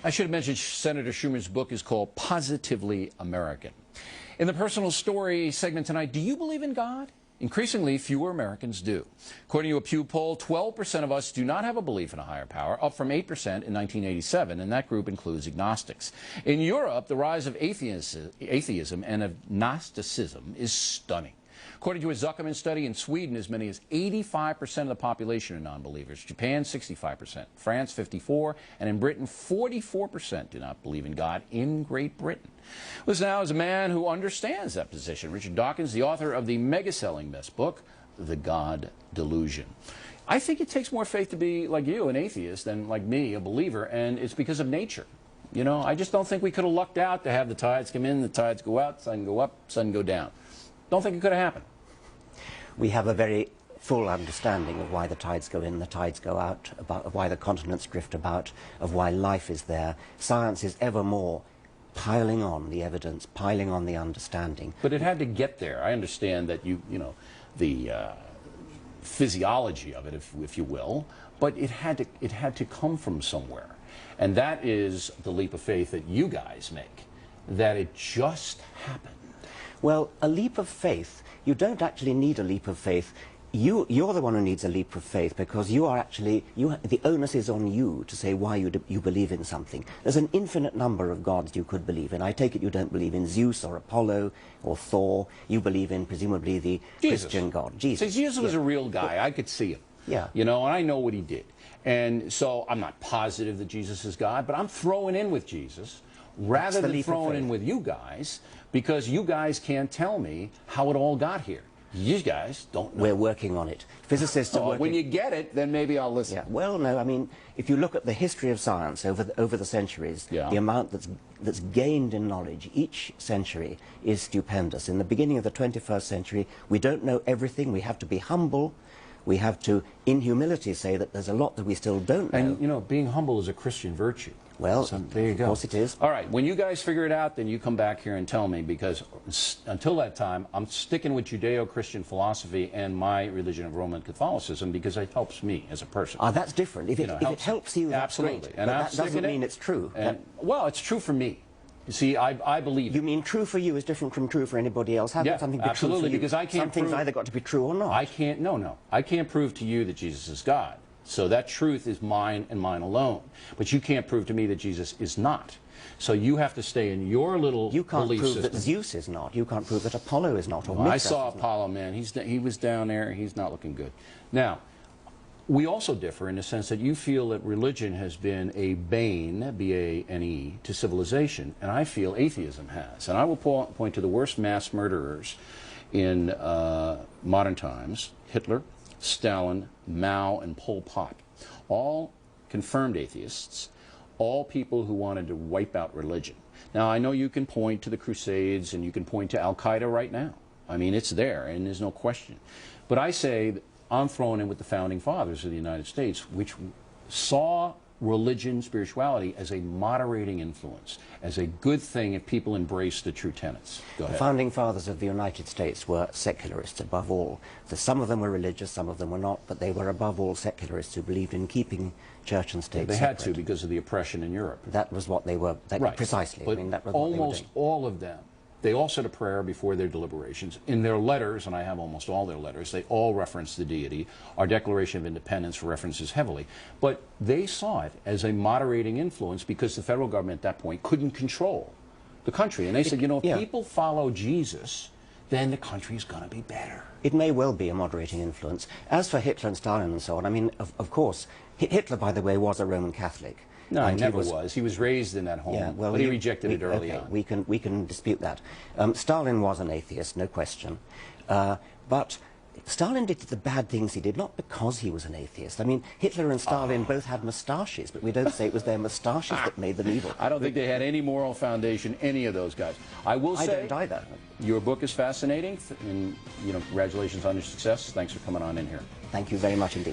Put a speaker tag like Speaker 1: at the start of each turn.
Speaker 1: I should have mentioned Senator Schumer's book is called Positively American. In the personal story segment tonight, do you believe in God? Increasingly, fewer Americans do. According to a Pew poll, 12% of us do not have a belief in a higher power, up from 8% in 1987, and that group includes agnostics. In Europe, the rise of atheism and of Gnosticism is stunning. According to a Zuckerman study, in Sweden, as many as 85% of the population are non-believers. Japan, 65%. France, 54%. And in Britain, 44% do not believe in God in Great Britain. Listen now is a man who understands that position. Richard Dawkins, the author of the mega-selling best book, The God Delusion. I think it takes more faith to be like you, an atheist, than like me, a believer, and it's because of nature. You know, I just don't think we could have lucked out to have the tides come in, the tides go out, sun go up, sun go down. Don't think it could have happened.
Speaker 2: We have a very full understanding of why the tides go in, the tides go out, of why the continents drift about, of why life is there. Science is ever more piling on the evidence, piling on the understanding.
Speaker 1: But it had to get there. I understand that you know, the physiology of it, if you will, but it had to come from somewhere. And that is the leap of faith that you guys make, that it just happened.
Speaker 2: Well, a leap of faith, you don't actually need a leap of faith. You're the one who needs a leap of faith because you are actually, the onus is on you to say why you believe in something. There's an infinite number of gods you could believe in. I take it you don't believe in Zeus or Apollo or Thor. You believe in, presumably, the Christian God, Jesus.
Speaker 1: See, Jesus was a real guy. I could see him.
Speaker 2: Yeah.
Speaker 1: You know, and I know what he did. And so I'm not positive that Jesus is God, but I'm throwing in with Jesus rather than throwing in with you guys, because you guys can't tell me how it all got here. You guys don't know.
Speaker 2: We're working on it. Physicists are working.
Speaker 1: When you get it, then maybe I'll listen.
Speaker 2: Yeah. Well, no, I mean, if you look at the history of science over the centuries, the amount that's gained in knowledge each century is stupendous. In the beginning of the 21st century, we don't know everything. We have to be humble. We have to, in humility, say that there's a lot that we still don't know.
Speaker 1: And, you know, being humble is a Christian virtue.
Speaker 2: Well,
Speaker 1: so, there you go.
Speaker 2: Of course it is.
Speaker 1: All right, when you guys figure it out, then you come back here and tell me, because until that time, I'm sticking with Judeo-Christian philosophy and my religion of Roman Catholicism because it helps me as a person.
Speaker 2: Ah, that's different. If it helps you, that's
Speaker 1: absolutely.
Speaker 2: Great.
Speaker 1: And
Speaker 2: but that doesn't mean it's true.
Speaker 1: Well, it's true for me. You see, I believe.
Speaker 2: You mean true for you is different from true for anybody else? How can something be
Speaker 1: absolutely,
Speaker 2: true for you?
Speaker 1: because I can't
Speaker 2: Something's either got to be true or not.
Speaker 1: I can't, no. I can't prove to you that Jesus is God. So that truth is mine and mine alone. But you can't prove to me that Jesus is not. So you have to stay in your little
Speaker 2: You can't
Speaker 1: belief
Speaker 2: prove
Speaker 1: system.
Speaker 2: that Zeus is not. You can't prove that Apollo is not. Or
Speaker 1: Well, I saw Apollo, man. He was down there. He's not looking good. Now, we also differ in the sense that you feel that religion has been a bane, B-A-N-E, to civilization, and I feel atheism has. And I will point to the worst mass murderers in modern times: Hitler, Stalin, Mao, and Pol Pot. All confirmed atheists, all people who wanted to wipe out religion. Now, I know you can point to the Crusades and you can point to Al-Qaeda right now. I mean, it's there, and there's no question. But I say that I'm throwing in with the founding fathers of the United States, which saw religion, spirituality, as a moderating influence, as a good thing if people embrace the true tenets. Go ahead.
Speaker 2: The founding fathers of the United States were secularists above all. Some of them were religious, some of them were not, but they were above all secularists who believed in keeping church and state
Speaker 1: They
Speaker 2: separate.
Speaker 1: had to because of the oppression in Europe.
Speaker 2: That was what they were,
Speaker 1: right.
Speaker 2: Precisely.
Speaker 1: But
Speaker 2: I mean, that was
Speaker 1: almost all of them, they all said a prayer before their deliberations. In their letters, and I have almost all their letters, they all reference the deity. Our Declaration of Independence references heavily. But they saw it as a moderating influence because the federal government at that point couldn't control the country. And they said, you know, if people follow Jesus, then the country is going to be better.
Speaker 2: It may well be a moderating influence. As for Hitler and Stalin and so on, I mean, of course, Hitler, by the way, was a Roman Catholic.
Speaker 1: No, he never was. He was raised in that home,
Speaker 2: yeah, well,
Speaker 1: but he rejected it early on.
Speaker 2: We can dispute that. Stalin was an atheist, no question. But Stalin did the bad things he did, not because he was an atheist. I mean, Hitler and Stalin both had moustaches, but we don't say it was their moustaches that made them evil.
Speaker 1: I don't think they had any moral foundation, any of those guys. I will say,
Speaker 2: I don't either.
Speaker 1: Your book is fascinating, and, you know, congratulations on your success. Thanks for coming on in here.
Speaker 2: Thank you very much indeed.